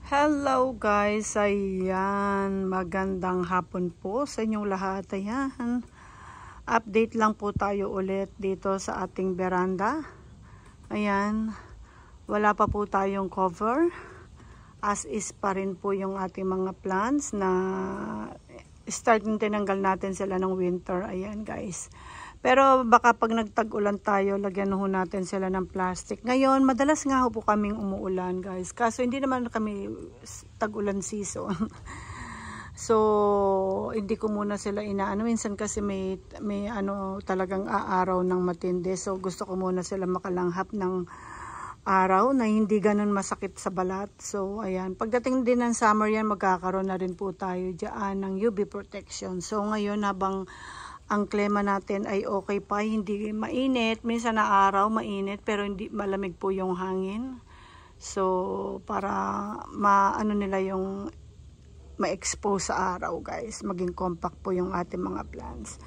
Hello guys, ayan, magandang hapon po sa inyong lahat. Ayan, update lang po tayo ulit dito sa ating veranda. Ayan, wala pa po tayong cover, as is pa rin po yung ating mga plants na starting tinanggal natin sila ng winter. Ayan guys, pero baka pag nagtag-ulan tayo, lagyan ho natin sila ng plastic. Ngayon, madalas nga ho po kaming umuulan guys. Kaso hindi naman kami tag-ulan season. So, hindi ko muna sila inaano. Minsan kasi may ano talagang aaraw ng matindi. So, gusto ko muna sila makalanghap ng araw na hindi ganun masakit sa balat. So, ayan. Pagdating din ng summer yan, magkakaroon na rin po tayo dyan ng UV protection. So, ngayon habang ang klima natin ay okay pa, hindi mainit, minsan na araw mainit pero hindi malamig po yung hangin. So para maano nila yung ma-expose sa araw guys, maging compact po yung ating mga plants.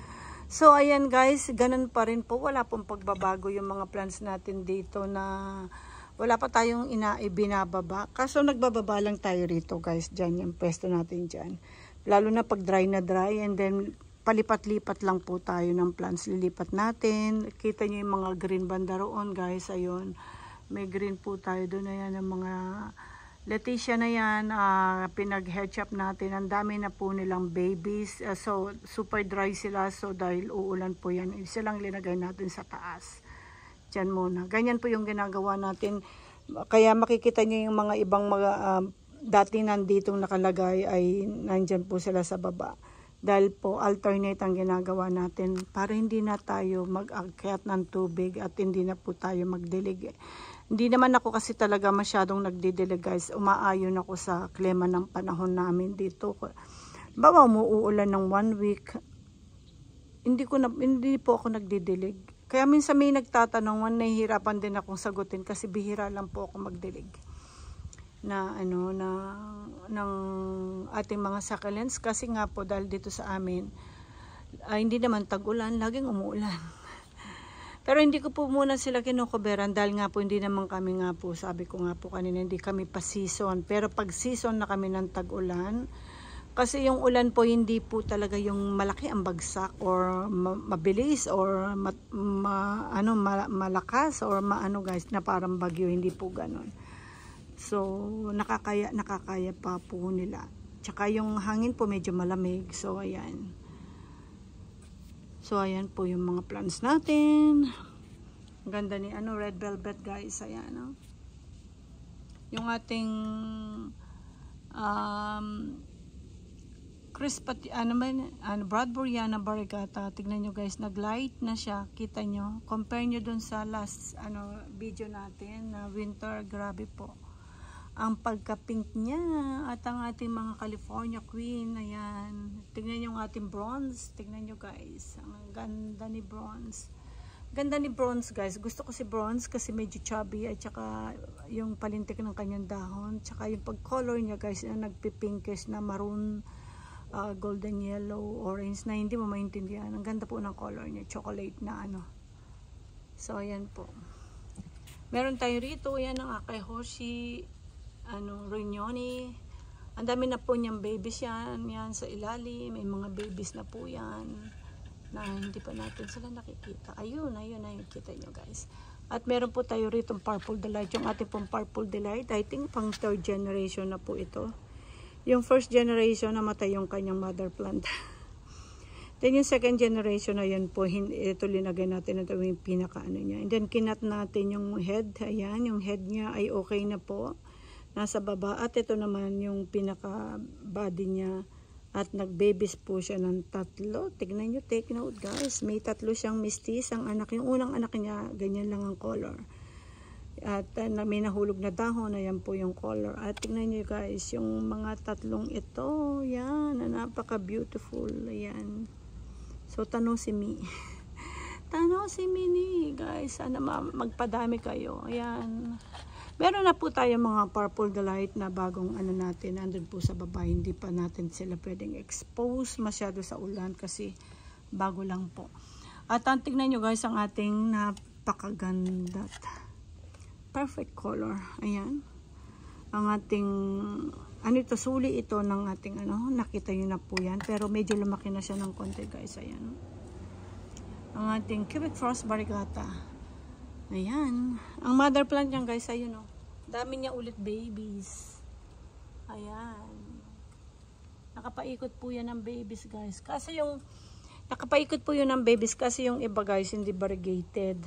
So ayan guys, ganun pa rin po, wala pong pagbabago yung mga plants natin dito na wala pa tayong binababa. Kaso nagbababa lang tayo rito guys, dyan yung pwesto natin dyan. Lalo na pag dry na dry, and then palipat-lipat lang po tayo ng plants, lilipat natin. Kita nyo yung mga green banda roon guys, ayun, may green po tayo doon. Ayan ang mga Leticia na yan, pinag-hedge up natin, ang dami na po nilang babies. So super dry sila, so dahil uulan po yan, silang linagay natin sa taas dyan muna. Ganyan po yung ginagawa natin, kaya makikita nyo yung mga ibang mga dati nanditong nakalagay ay nandyan po sila sa baba. Dahil po alternate ang ginagawa natin para hindi na tayo mag-akyat ng tubig at hindi na po tayo magdilig. Hindi naman ako kasi talaga masyadong nagdidilig guys. Umaayon ako sa klima ng panahon namin dito. Bawa umuulan ng 1 week, hindi po ako nagdidilig. Kaya minsan may nagtatanong, nahihirapan din akong sagutin kasi bihira lang po ako magdilig na ng ating mga succulents, kasi nga po dahil dito sa amin hindi naman tag-ulan, laging umuulan. Pero hindi ko po muna sila kinukuberan dahil nga po hindi naman kami nga po, sabi ko nga po kanina, hindi kami pa season. Pero pag season na kami ng tag-ulan, kasi yung ulan po hindi po talaga yung malaki ang bagsak or mabilis or malakas or guys na parang bagyo, hindi po ganon. So, nakakaya pa po nila. Tsaka yung hangin po medyo malamig. So, ayan. So, ayan po yung mga plants natin. Ang ganda ni red velvet guys. Ayan, yung ating Bradburyiana variegata. Tignan nyo guys, naglight na siya. Kita nyo. Compare nyo dun sa last video natin na winter. Grabe po ang pagka-pink niya. At ang ating mga California Queen, ayan. Tignan nyo yung ating bronze. Tignan nyo guys. Ang ganda ni bronze. Ganda ni bronze guys. Gusto ko si bronze kasi medyo chubby at saka yung palintik ng kanyang dahon. Tsaka yung pag-color niya guys na nagpipinkish na maroon, golden yellow, orange na hindi mo maintindihan. Ang ganda po ng color niya. Chocolate na So ayan po. Meron tayo rito. Ayan ang Akai Hoshi. Rignoni. Ang dami na po niyang babies yan sa ilalim. May mga babies na po yan na hindi pa natin sila nakikita. Ayun, kita nyo guys. At meron po tayo rito Purple Delight. Yung ating pong Purple Delight, I think pang 3rd generation na po ito. Yung 1st generation, namatay yung kanyang mother plant. Then yung 2nd generation na yun po, ito linagay natin, ito yung pinaka niya. And then kinat natin yung head. Ayan, yung head niya ay okay na po, nasa baba. At ito naman yung pinaka body niya, at nagbabies po siya ng 3. Tignan nyo, take note guys, may 3 siyang mistis. Ang anak, yung unang anak niya, ganyan lang ang color. At may nahulog na dahon, ayan po yung color. At tignan nyo guys, yung mga 3 ito, yan, napaka beautiful. Ayan. So tanong si Mi. Tanong si Mini guys, sana magpadami kayo. Ayan. Meron na po tayo mga Purple Delight na bagong natin, andun po sa baba. Hindi pa natin sila pwedeng expose masyado sa ulan kasi bago lang po. At tignan nyo guys ang ating napakaganda, perfect color. Ayan. ang ating ano ito, suli ito ng ating ano, nakita nyo na po yan, pero medyo lumaki na siya ng konti guys. Ayan, ang ating cubic frost variegata. Ayan, ang mother plant niyan guys, ayun o, dami niya ulit babies. Ayan, nakapaikot po yan ng babies guys, kasi yung nakapaikot po yun ng babies kasi yung iba guys hindi variegated.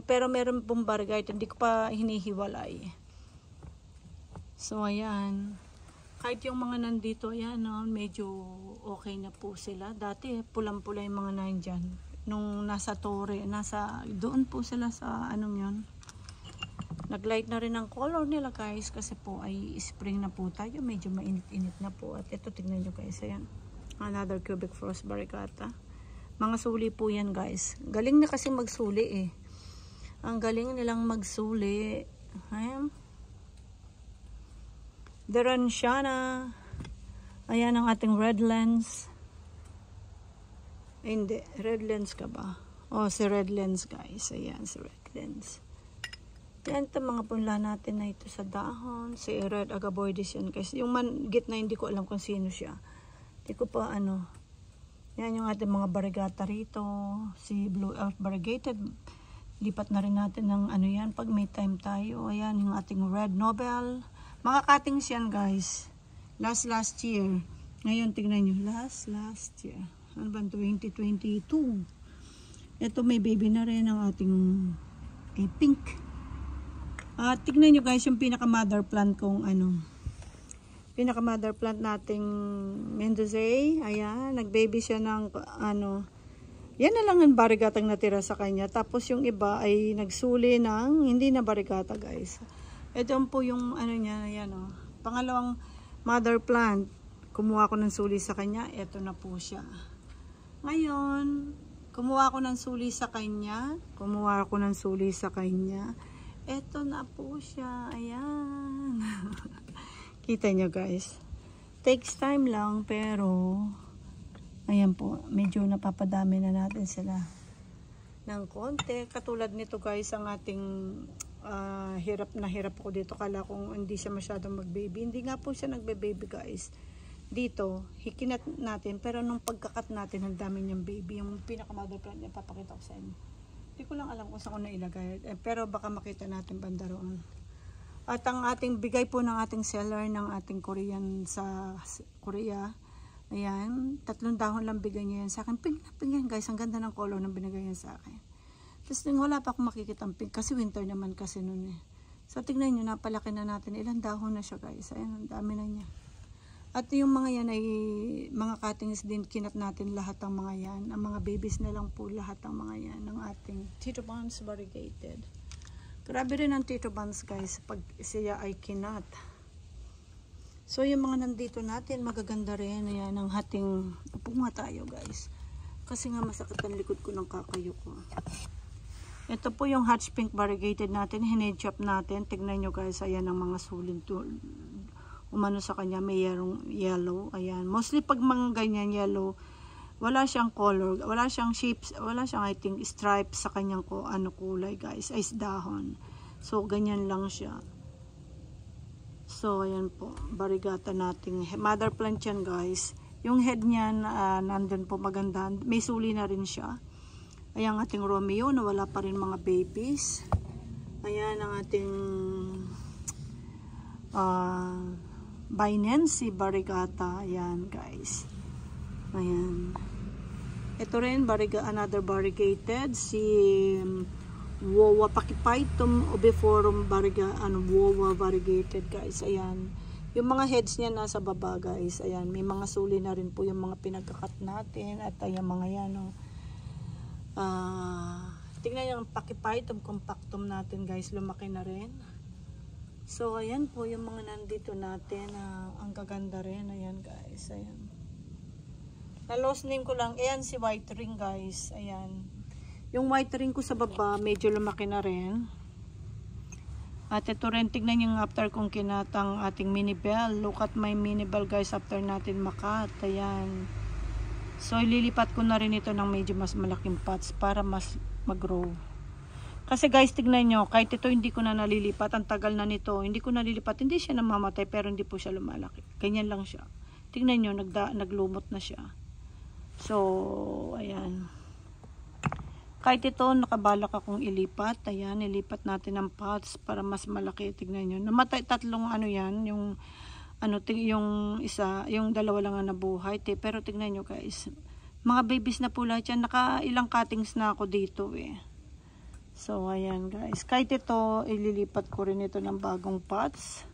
Pero meron pong variegated, hindi ko pa hinihiwalay. So ayan, kahit yung mga nandito, ayan no, medyo okay na po sila. Dati pulang-pula yung mga nandyan. Nung nasa Torre, doon po sila sa anong yun. Nag-light na rin ang color nila guys kasi po ay spring na po tayo. Medyo mainit-init na po. At ito tignan nyo guys, ayan. Another cubic frost variegata. Mga suli po yan guys. Galing na kasi magsuli eh. Ang galing nilang magsuli. Ayan. Deranciana. Ayan ang ating red lens. Ay, hindi. Red lens ka ba? Oh, si red lens guys. Ayan, si red lens. Yan ito mga punla natin na ito sa dahon. Si red agaboides yan guys. Yung gitna hindi ko alam kung sino siya. Hindi ko pa ano. Yan yung ating mga variegata rito. Si blue elf variegated. Lipat na rin natin ng ano yan pag may time tayo. Ayan yung ating red nobel. Mga cuttings yan guys. Last year. Ngayon tingnan nyo. Last year. Ano ba? 2022. Ito may baby na rin ang ating pink. Tignan nyo guys yung pinaka mother plant kong ano. Pinaka mother plant nating Mendozae. Ayan. Nag-baby siya ng ano. Yan na lang ang varigatang natira sa kanya. Tapos yung iba ay nagsuli ng hindi na varigata guys. Ito po yung ano niya, ayan o. Pangalawang mother plant. Kumuha ko ng suli sa kanya. Ito na po siya. Ngayon, kumuha ko ng suli sa kanya. Ito na po siya. Ayan. Kita nyo guys. Takes time lang pero ayan po. Medyo napapadami na natin sila ng konti. Katulad nito guys, ang ating hirap ako dito. Kala kong hindi siya masyadong mag-baby. Hindi nga po siya nagbe-baby guys. Dito, hikinat natin. Pero nung pagkakat natin, ang dami niyang baby. Yung pinaka-mother plant niya, papakita ko sa inyo. Hindi ko lang alam kung saan ko nailagay. Pero baka makita natin banda roon. At ang ating bigay po ng ating seller ng ating Korean sa Korea. Ayan. 3 dahon lang bigay niya yan sa akin. Pink na pink yan guys. Ang ganda ng color na binigay yan sa akin. Tapos wala pa akong makikita ang pink kasi winter naman kasi noon eh. So tignan nyo, napalaki na natin. Ilang dahon na siya guys. Ayan, ang dami na niya. At yung mga yan ay mga cuttings din, kinat natin lahat ng mga yan. Ang mga babies na lang po lahat ng mga yan ng ating Tito Buns variegated. Grabe rin ang Tito Buns guys pag siya ay kinat. So yung mga nandito natin, magaganda rin. Ayan, ang hating, upo nga tayo guys. Kasi nga masakit ang likod ko ng kakayo ko. Ito po yung Hatch Pink variegated natin, hinedchop natin. Tignan nyo guys, ayan ang mga sulin umano sa kanya, may yellow. Ayan, mostly pag mga ganyan yellow, wala siyang color, wala siyang shapes, wala siyang I think stripes sa kanyang kulay guys, ay dahon. So ganyan lang siya. So ayan po, variegata nating mother plant yan guys. Yung head niyan nandun po maganda, may suli na rin siya. Ayan ang ating Romeo na wala pa rin mga babies. Ayan ang ating Binensi variegata. Ayan guys. Ayan. Ito rin another variegated si Wowa Pakipaitum Obiforum Wowa variegated guys. Ayan. Yung mga heads niya nasa baba guys. Ayan. May mga suli na rin po yung mga pinagkakat natin. At ayan mga yan oh. Tingnan yung Pakipaitum compactum natin guys, lumaki na rin. So ayan po yung mga nandito natin, ang gaganda rin. Ayan guys, ayan. Na lost name ko lang, ayan si white ring guys. Ayan, yung white ring ko sa baba medyo lumaki na rin. At ito rin, tignan yung after kong kinatang ating mini bell. Look at my mini bell guys after natin makat. Ayan. So ililipat ko na rin ito ng medyo mas malaking pots para mas mag-grow. Kasi guys, tignan nyo, kahit ito hindi ko na nalilipat, ang tagal na nito, hindi ko nalilipat, hindi siya namamatay, pero hindi po siya lumalaki. Ganyan lang siya. Tignan nyo, naglumot na siya. So, ayan. Kahit ito, nakabalak akong ilipat. Ayan, ilipat natin ang pots para mas malaki. Tignan nyo. Namatay tatlong ano yan. Yung isa, yung dalawa lang ang nabuhay. Pero tignan nyo guys. Mga babies na po lahat yan. Ilang cuttings na ako dito eh. So, ayan guys. Kahit ito, ililipat ko rin ito ng bagong pots.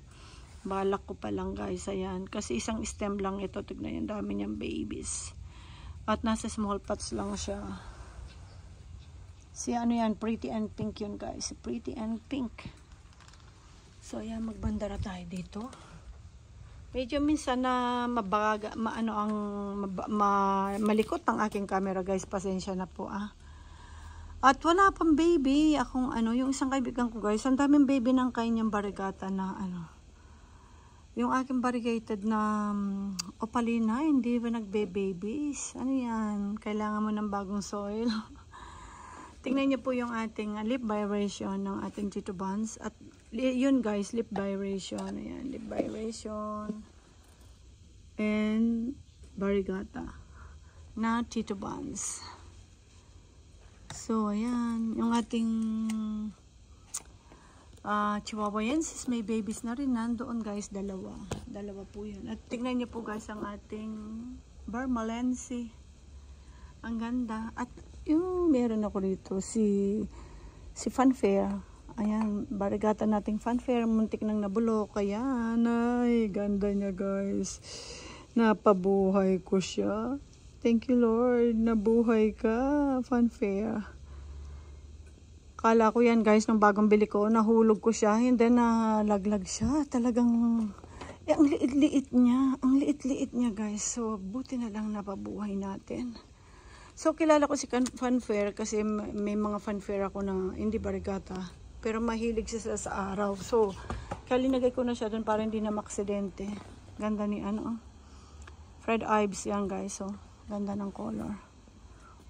Balak ko pa lang guys. Ayan. Kasi isang stem lang ito. Tignan nyo, dami niyang babies. At nasa small pots lang siya. Si ano yan, Pretty and Pink yun guys. Pretty and Pink. So ayan, magbandara tayo dito. Medyo minsan na malikot ang aking camera guys. Pasensya na po ah. At wala pang baby. Akong yung isang kaibigan ko guys. Ang daming baby ng kanyang barigata na yung aking variegated na opalina. Hindi ba nagbe-babies? Ano yan? Kailangan mo ng bagong soil. Tingnan niyo po yung ating lip vibration ng ating Tito Buns. At yun guys, lip vibration. Ayan, lip vibration. And variegata na Tito Buns. So, ayan. Yung ating Chihuahuensis, may babies na rin. Nandoon guys, dalawa. Dalawa po yun. At tingnan niyo po guys ang ating Barmalense. Ang ganda. At yung meron ako dito si Fanfare. Ayan, barigata nating Fanfare, muntik nang nabulok. Ayan, ay ganda niya guys. Napabuhay ko siya. Thank you Lord, nabuhay ka Fanfare. Kala ko yan guys, nung bagong bili ko, nahulog ko siya, and then nalaglag siya. Talagang ang liit-liit niya. Ang liit-liit niya guys. So buti na lang napabuhay natin. So, kilala ko si Fanfare kasi may mga Fanfare ako na hindi barigata. Pero mahilig siya sa araw. So, kalinagay ko na siya doon para hindi na maksidente. Ganda ni Fred Ives yan guys. So, ganda ng color.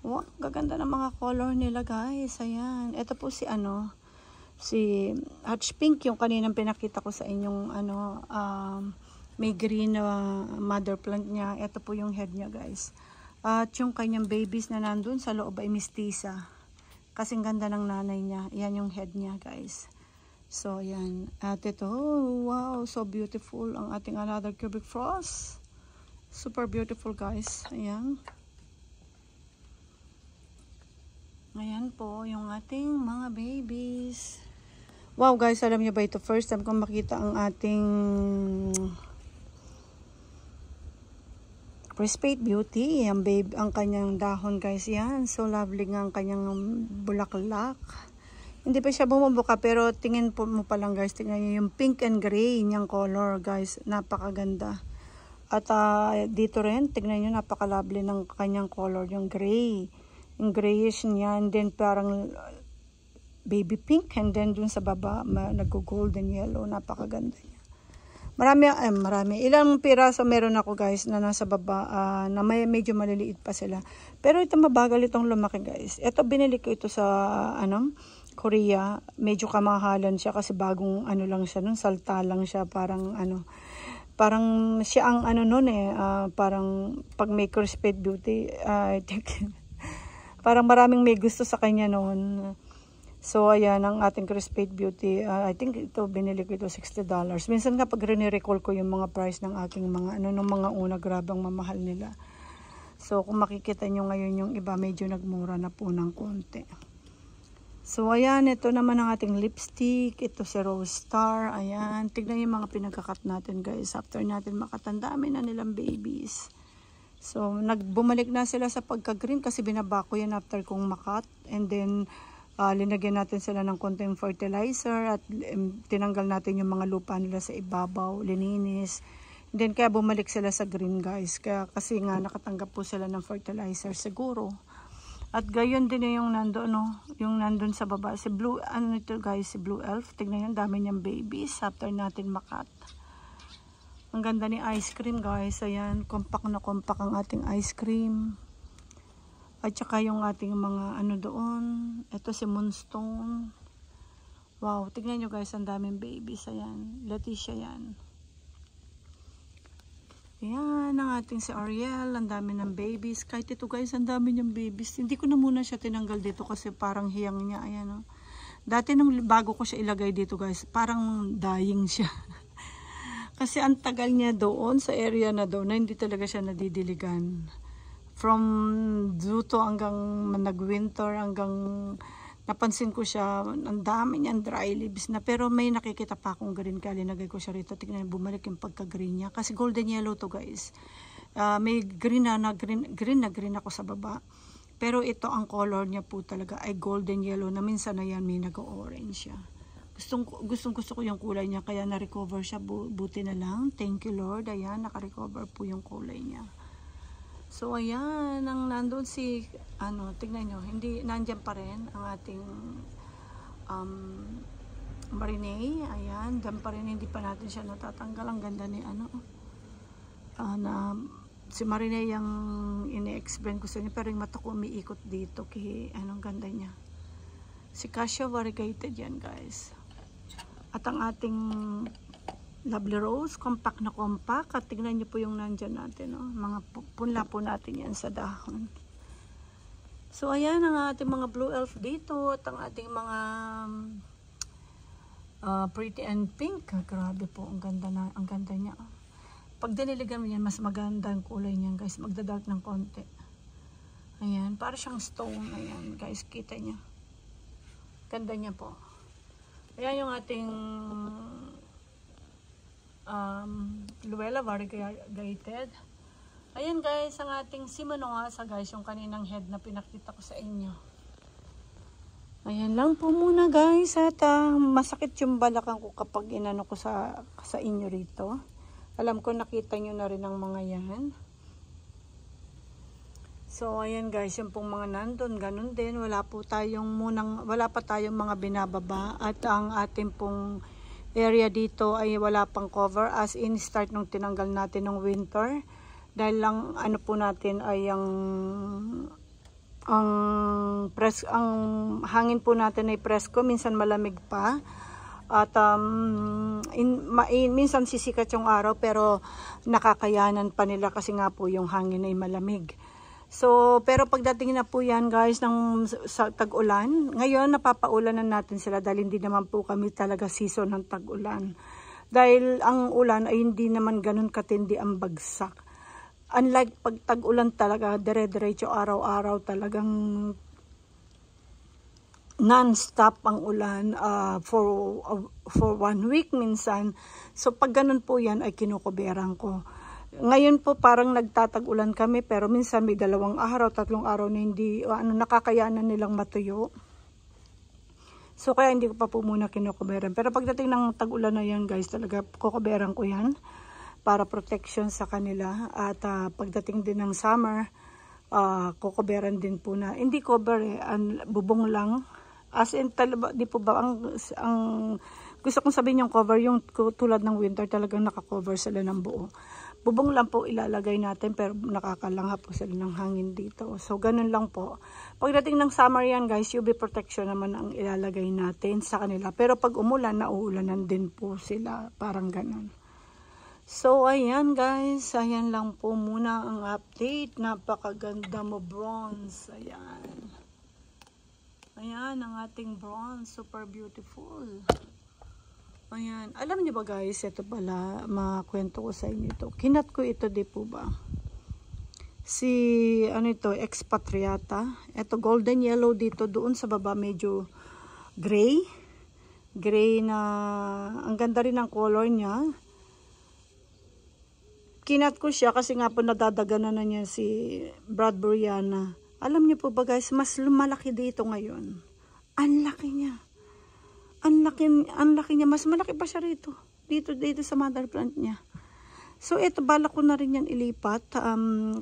Wow, gaganda ng mga color nila guys. Ayan. Ito po si si Hatch Pink yung kaninang pinakita ko sa inyong may green mother plant niya. Ito po yung head niya guys. At yung kanyang babies na nandun sa loob ay mistisa. Kasing ganda ng nanay niya. Yan yung head niya guys. So yan. At ito, wow, so beautiful ang ating another cubic frost. Super beautiful guys. Ayan. Ayan po yung ating mga babies. Wow guys, alam niyo ba ito? First time kong makita ang ating Crispate Beauty, ang kanyang dahon guys yan. So lovely nga ang kanyang bulaklak. Hindi pa siya bumubuka pero tingin po mo pa lang guys. Tingnan niyo yung pink and gray niyang color guys. Napakaganda. At dito rin, tingnan niyo napaka-lovely ng kanyang color. Yung gray. Yung grayish niya. And then parang baby pink. And then dun sa baba, nag-golden yellow. Napakaganda niya. Marami. Ilang piraso meron ako guys na nasa baba na medyo maliliit pa sila. Pero ito mabagal itong lumaki guys. Ito binili ko ito sa Korea. Medyo kamahalan siya kasi bagong lang siya nun, salta lang siya, parang parang siya ang parang pag may Crispate Beauty, I think parang maraming may gusto sa kanya noon. So, ayan ang ating Crispate Beauty. I think ito, binili ko ito $60. Minsan nga pag rini-recall ko yung mga price ng aking mga, nung mga una, grabe ang mamahal nila. So, kung makikita nyo ngayon yung iba, medyo nagmura na po ng konti. So, ayan, ito naman ang ating lipstick. Ito si Rose Star. Ayan, tignan yung mga pinagkakat natin guys. After natin makatandami na nilang babies. So, bumalik na sila sa pagka-green kasi binaba ko yan after kong makat. And then, linagyan natin sila ng konting fertilizer at tinanggal natin yung mga lupa nila sa ibabaw, lininis. And then kaya bumalik sila sa green guys. Kaya kasi nga nakatanggap po sila ng fertilizer siguro. At gayon din yung yung nandun sa baba. Si Blue, ito guys, si Blue Elf. Tignan yun, dami niyang babies after natin makat. Ang ganda ni ice cream guys. Ayan, compact na compact ang ating ice cream. At saka yung ating mga ano doon. Ito si Moonstone. Wow, tignan nyo guys, ang daming babies. Ayan, Leticia yan. Ayan, ang ating si Ariel, ang dami ng babies. Kahit ito guys, ang dami niyang babies. Hindi ko na muna siya tinanggal dito kasi parang hiyang niya. Ayan o. Dati nung bago ko siya ilagay dito guys, parang dying siya. Kasi ang tagal niya doon sa area na doon na hindi talaga siya nadidiligan. From Zuto hanggang nag-winter hanggang napansin ko siya, ang dami niyang dry leaves na. Pero may nakikita pa akong green kaya linagay ko siya rito. Tignan, bumalik yung pagka-green niya. Kasi golden yellow to guys. May green ako sa baba. Pero ito ang color niya po talaga ay golden yellow na minsan na yan may nag-orange siya. Gusto ko yung kulay niya kaya na-recover siya. Buti na lang. Thank you Lord. Ayan, naka-recover po yung kulay niya. So, ayan, ang nandun si, tignan nyo, hindi, nandyan pa rin ang ating Marinay. Ayan, dyan pa rin, hindi pa natin siya natatanggal. Ang ganda ni, si Marinay yung ini-explain ko sa inyo, pero yung mata ko umiikot dito, kaya, anong ganda niya. Si Cassia variegated yan, guys. At ang ating Lovely Rose, compact na compact. At tignan nyo po yung nandyan natin. Oh. Mga punla po natin yan sa dahon. So, ayan ang ating mga blue elf dito. At ang ating mga pretty and pink. Grabe po, ang ganda niya. Pag diniligan mo yan, mas maganda ang kulay niyan, guys. Magdadark ng konti. Ayan, para siyang stone. Ayan, guys, kita niya. Ganda niya po. Ayan yung ating Luella variegated. Ayan guys, ang ating Simonoasa guys, yung kaninang head na pinakita ko sa inyo. Ayan lang po muna guys. At masakit yung balakang ko kapag inano ko sa inyo rito. Alam ko nakita nyo na rin ang mga yan. So ayan guys, yung pong mga nandun, ganun din. Wala pa tayong mga binababa. At ang ating pong area dito ay wala pang cover as in start nung tinanggal natin ng winter dahil lang ano po natin ay ang hangin po natin ay presko, minsan malamig pa at minsan sisikat yung araw pero nakakayanan pa nila kasi nga po yung hangin ay malamig. So, pero pagdating na po yan guys sa tag-ulan, ngayon napapaulan na natin sila dahil hindi naman po kami talaga season ng tag-ulan. Dahil ang ulan ay hindi naman ganun katindi ang bagsak. Unlike pag tag-ulan talaga, dire-diretso araw-araw talagang non-stop ang ulan for 1 week minsan. So, pag ganun po yan ay kinukuberan ko. Ngayon po parang nagtatag-ulan kami pero minsan may 2 araw, 3 araw na hindi nakakayanan nilang matuyo. So kaya hindi ko pa po muna kinukuberan. Pero pagdating ng tag-ulan na yan guys, talaga kukuberan ko yan para protection sa kanila. At pagdating din ng summer, kukuberan din po na. Hindi cover bubong lang. As in, di po ba ang gusto kong sabihin yung cover, yung tulad ng winter talagang nakakover sila ng buo. Bubong lang po ilalagay natin pero nakakalangha po sila ng hangin dito. So, ganun lang po. Pagdating ng summer yan guys, UV protection naman ang ilalagay natin sa kanila. Pero pag umulan, nauulanan din po sila. Parang ganun. So, ayan guys. Ayan lang po muna ang update. Napakaganda mo bronze. Ayan. Ayan ang ating bronze. Super beautiful. Ayan. Alam niyo ba guys, ito pala, makwento ko sa inyo ito. Kinat ko ito, di po ba? Si, expatriata. Ito, golden yellow dito. Doon sa baba, medyo gray. Gray na, ang ganda rin ang color niya. Kinat ko siya kasi nga po nadadaganan na niya si Bradburyiana. Alam niyo po ba guys, mas lumalaki dito ngayon. Ang laki niya. Ang laki niya. Mas malaki pa siya rito. Dito sa mother plant niya. So, ito, balak ko na rin yan ilipat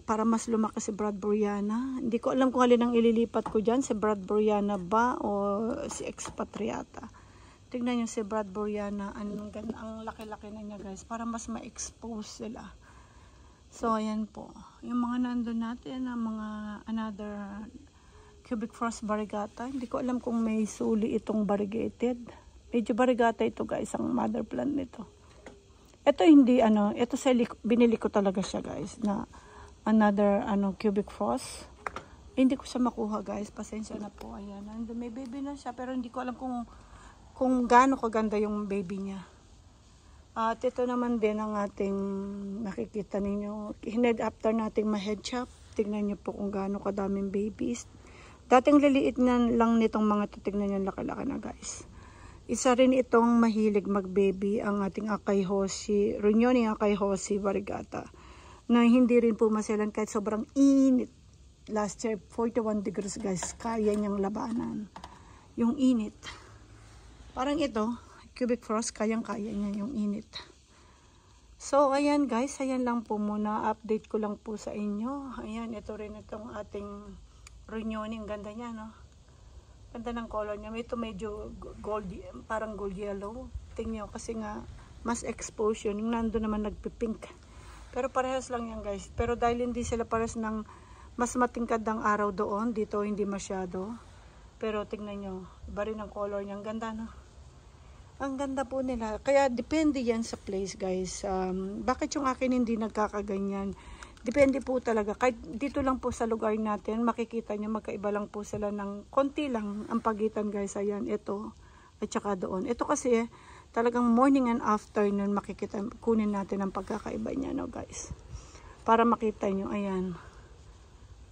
para mas lumaki si Bradburyiana. Hindi ko alam kung alin ang ililipat ko dyan. Si Bradburyiana ba o si expatriata. Tignan nyo si Bradburyiana. Ang laki-laki na niya guys. Para mas ma-expose sila. So, ayan po. Yung mga nandun natin, ang mga another cubic frost variegata. Hindi ko alam kung may suli itong variegated. Medyo variegata ito guys, ang mother plant nito. Ito hindi ito binili ko talaga siya guys na another cubic frost. Hindi ko siya makuha guys, pasensya na po. Ayan, may baby na siya pero hindi ko alam kung gaano kaganda yung baby niya. At ito naman din ang ating nakikita ninyo. Hined after nating ma-head chop. Tingnan niyo po kung gaano kadaming babies. Dating liliit na lang nitong mga ito. Tingnan niyo laki-laki na guys. Isa rin itong mahilig mag-baby ang ating Acai Hoshi, Rignoni Acai Hoshi variegata. Na hindi rin po maselan kahit sobrang init. Last year 41 degrees guys. Kaya niyang labanan. Yung init. Parang ito. Cubic frost, kayang-kaya niya yung init. So, ayan guys, ayan lang po muna. Update ko lang po sa inyo. Ayan, ito rin itong ating Rignoni. Ang ganda niya, no? Ganda ng color niya. Ito medyo gold, parang gold yellow. Tingnan nyo, kasi nga, mas exposure. Yung nando naman nagpipink. Pero parehas lang yan guys. Pero dahil hindi sila parehas ng mas matingkad ng araw doon, dito hindi masyado. Pero tingnan nyo, iba rin ang color niya. Ang ganda, no? Ang ganda po nila. Kaya depende yan sa place guys. Bakit yung akin hindi nagkakaganyan? Depende po talaga. Kahit dito lang po sa lugar natin, makikita nyo magkaiba lang po sila ng konti lang ang pagitan guys. Ayan, ito at saka doon. Ito kasi talagang morning and afternoon makikita. Kunin natin ang pagkakaiba niya, no guys. Para makita nyo. Ayan.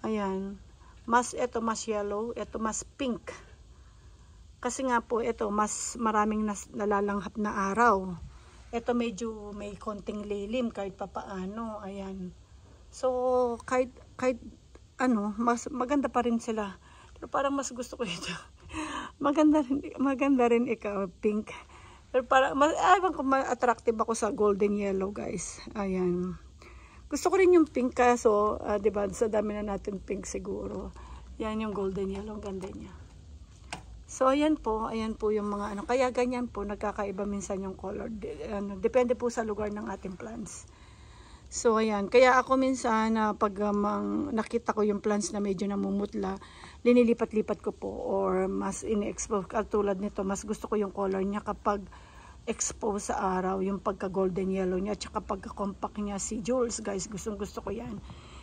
Ayan. Ito mas yellow. Ito mas pink. Kasi nga po, ito, mas maraming nalalanghap na araw. Ito medyo may konting lilim kahit papaano. Ayan. So, kahit mas maganda pa rin sila. Pero parang mas gusto ko ito. maganda rin ikaw, pink. Pero parang, ewan ko, attractive ako sa golden yellow, guys. Ayan. Gusto ko rin yung pink kaso, diba, sa dami na natin pink siguro. Yan yung golden yellow, ganda niya. So, ayan po yung mga kaya ganyan po, nagkakaiba minsan yung color. Depende po sa lugar ng ating plants. So, ayan. Kaya ako minsan, pag nakita ko yung plants na medyo namumutla, linilipat-lipat ko po or mas ini-expose. Tulad nito, mas gusto ko yung color niya kapag expose sa araw, yung pagka-golden yellow niya, at saka pagka-compact niya, si Jules, guys, gustong-gusto ko yan.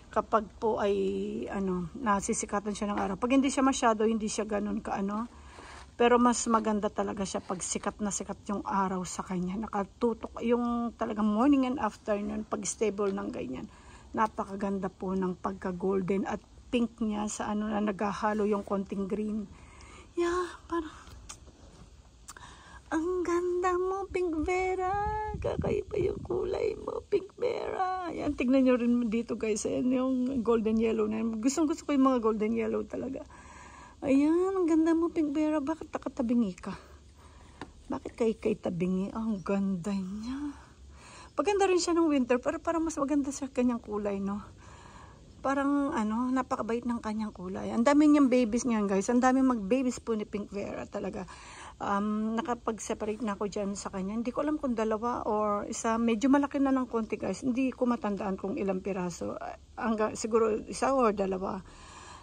Kapag po ay, nasisikatan siya ng araw. Pag hindi siya masyado, hindi siya ganun pero mas maganda talaga siya pag sikat na sikat yung araw sa kanya. Nakatutok yung talagang morning and afternoon pag stable ng ganyan. Napakaganda po ng pagka-golden at pink niya sa na naghahalo yung konting green. Yeah, parang ang ganda mo, Pink Vera. Kakaiba yung kulay mo, Pink Vera. Ayan, tignan nyo rin dito guys. Ayan yung golden yellow na. Gustong-gusto ko yung mga golden yellow talaga. Ayan, ang ganda mo, Pink Vera. Bakit nakatabingi ka? Bakit kay tabingi? Ang ganda niya. Paganda rin siya ng winter, pero parang mas maganda sa kanyang kulay, no? Parang, napakabait ng kanyang kulay. Ang dami niyang babies niyan, guys. Ang dami mag-babies po ni Pink Vera talaga. Nakapag-separate na ako dyan sa kanya. Hindi ko alam kung dalawa or isa. Medyo malaki na ng konti, guys. Hindi ko matandaan kung ilang piraso. Siguro isa or dalawa.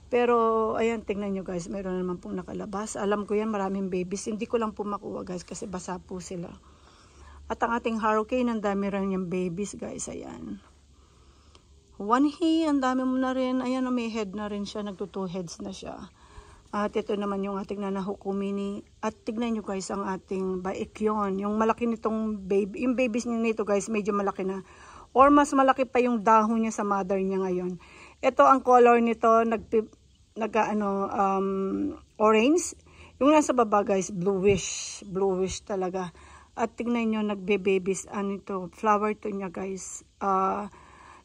Pero, ayan, tingnan nyo guys, meron naman pong nakalabas. Alam ko yan, maraming babies. Hindi ko lang po makuha guys, kasi basa po sila. At ang ating hurricane, ang dami rin yung babies guys, ayan. One he, ang dami mo na rin. Ayan, may head na rin siya, nagto-2 heads na siya. At ito naman yung ating nanahukumini. At tignan nyo guys, ang ating baekyon. Yung malaki nitong baby, yung babies niya nito guys, medyo malaki na. Or mas malaki pa yung dahon niya sa mother niya ngayon. Ito ang color nito, orange. Yung nasa baba guys, bluish talaga. At tignan nyo, nagbe-babies, flower to niya guys.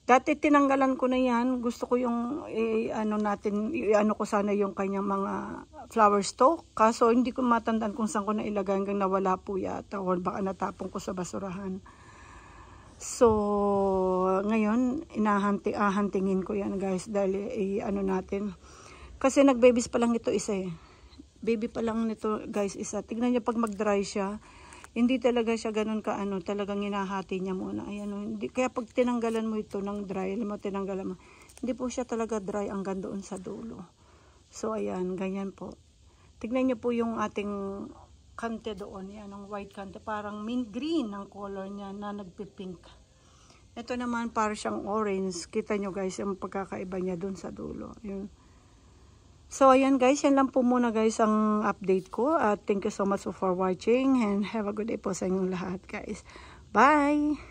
Dati tinanggalan ko na yan. Gusto ko yung, ko sana yung kanyang mga flower stalk. Kaso hindi ko matandaan kung saan ko na ilagay hanggang nawala po yata. Or baka natapon ko sa basurahan. So, ngayon, hahantingin ko yan guys. Dahil, natin. Kasi nag-babies pa lang ito isa eh. Baby pa lang nito guys isa. Tignan niyo pag mag-dry siya. Hindi talaga siya ganun ka ano, talagang hinahati niya muna. Ayan, hindi, kaya pag tinanggalan mo ito ng dry, alam mo, tinanggalan mo, hindi po siya talaga dry hanggang doon sa dulo. So, ayan, ganyan po. Tignan niyo po yung ating kante doon. Yan, ang white kante. Parang mint green ang color niya na nagpipink. Ito naman, parang siyang orange. Kita nyo guys, yung pagkakaiba niya doon sa dulo. Yun. So, ayan guys, yan lang po muna guys ang update ko. Thank you so much for watching and have a good day po sa inyong lahat guys. Bye!